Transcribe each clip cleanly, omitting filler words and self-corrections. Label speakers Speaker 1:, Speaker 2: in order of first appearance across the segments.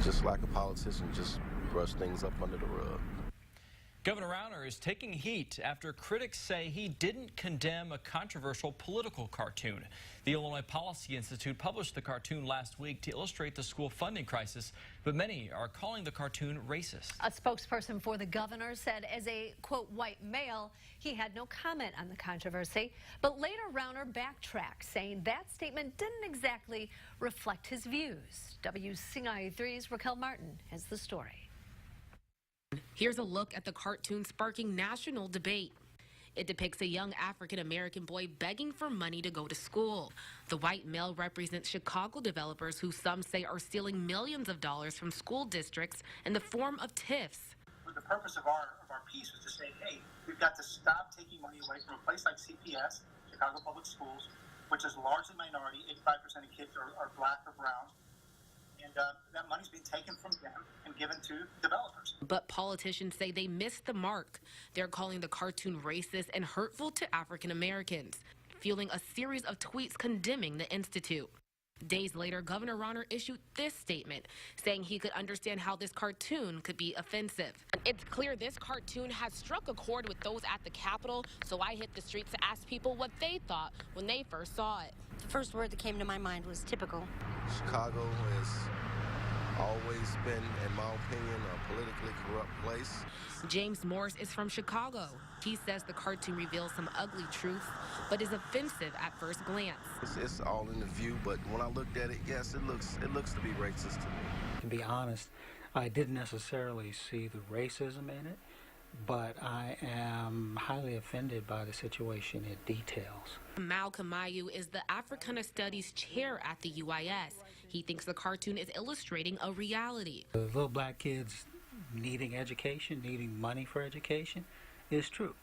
Speaker 1: just like a politician, just brush things up under the rug.
Speaker 2: Governor Rauner is taking heat after critics say he didn't condemn a controversial political cartoon. The Illinois Policy Institute published the cartoon last week to illustrate the school funding crisis, but many are calling the cartoon racist.
Speaker 3: A spokesperson for the governor said as a, quote, white male, he had no comment on the controversy. But later Rauner backtracked, saying that statement didn't exactly reflect his views. WCIA3's Raquel Martin has the story.
Speaker 4: Here's a look at the cartoon sparking national debate. It depicts a young African-American boy begging for money to go to school. The white male represents Chicago developers who some say are stealing millions of dollars from school districts in the form of TIFs.
Speaker 5: The purpose of our piece was to say, hey, we've got to stop taking money away from a place like CPS, Chicago Public Schools, which is largely minority. 85% of kids are black or brown. And that money's being taken from them and given to developers.
Speaker 4: But politicians say they missed the mark. They're calling the cartoon racist and hurtful to African Americans, fueling a series of tweets condemning the institute. Days later, Governor Rauner issued this statement, saying he could understand how this cartoon could be offensive. It's clear this cartoon has struck a chord with those at the Capitol, so I hit the streets to ask people what they thought when they first saw it.
Speaker 6: The first word that came to my mind was typical.
Speaker 1: Chicago has always been, in my opinion, a politically corrupt place.
Speaker 4: James Morris is from Chicago. He says the cartoon reveals some ugly truth, but is offensive at first glance.
Speaker 1: It's all in the view, but when I looked at it, yes, it looks to be racist to me.
Speaker 7: To be honest, I didn't necessarily see the racism in it, but I am highly offended by the situation it details.
Speaker 4: Malcolm Mayu is the Africana Studies chair at the UIS. He thinks the cartoon is illustrating a reality.
Speaker 7: The little black kids needing education, needing money for education, is true.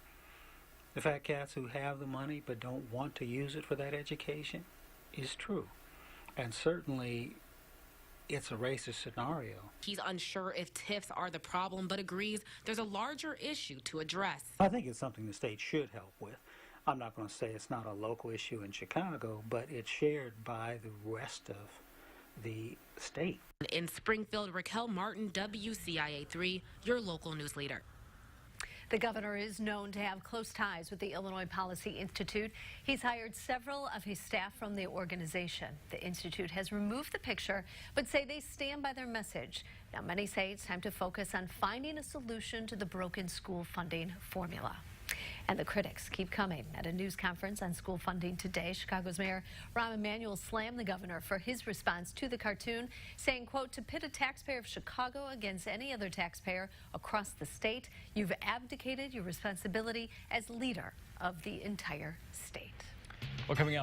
Speaker 7: The fat cats who have the money but don't want to use it for that education is true. And certainly it's a racist scenario.
Speaker 4: He's unsure if TIFs are the problem, but agrees there's a larger issue to address.
Speaker 7: I think it's something the state should help with. I'm not going to say it's not a local issue in Chicago, but it's shared by the rest of the state.
Speaker 4: In Springfield, Raquel Martin, WCIA3, your local news leader.
Speaker 3: The governor is known to have close ties with the Illinois Policy Institute. He's hired several of his staff from the organization. The institute has removed the picture, but say they stand by their message. Now, many say it's time to focus on finding a solution to the broken school funding formula. And the critics keep coming. At a news conference on school funding today, Chicago's Mayor Rahm Emanuel slammed the governor for his response to the cartoon, saying, quote, to pit a taxpayer of Chicago against any other taxpayer across the state, you've abdicated your responsibility as leader of the entire state.
Speaker 2: Well, coming up.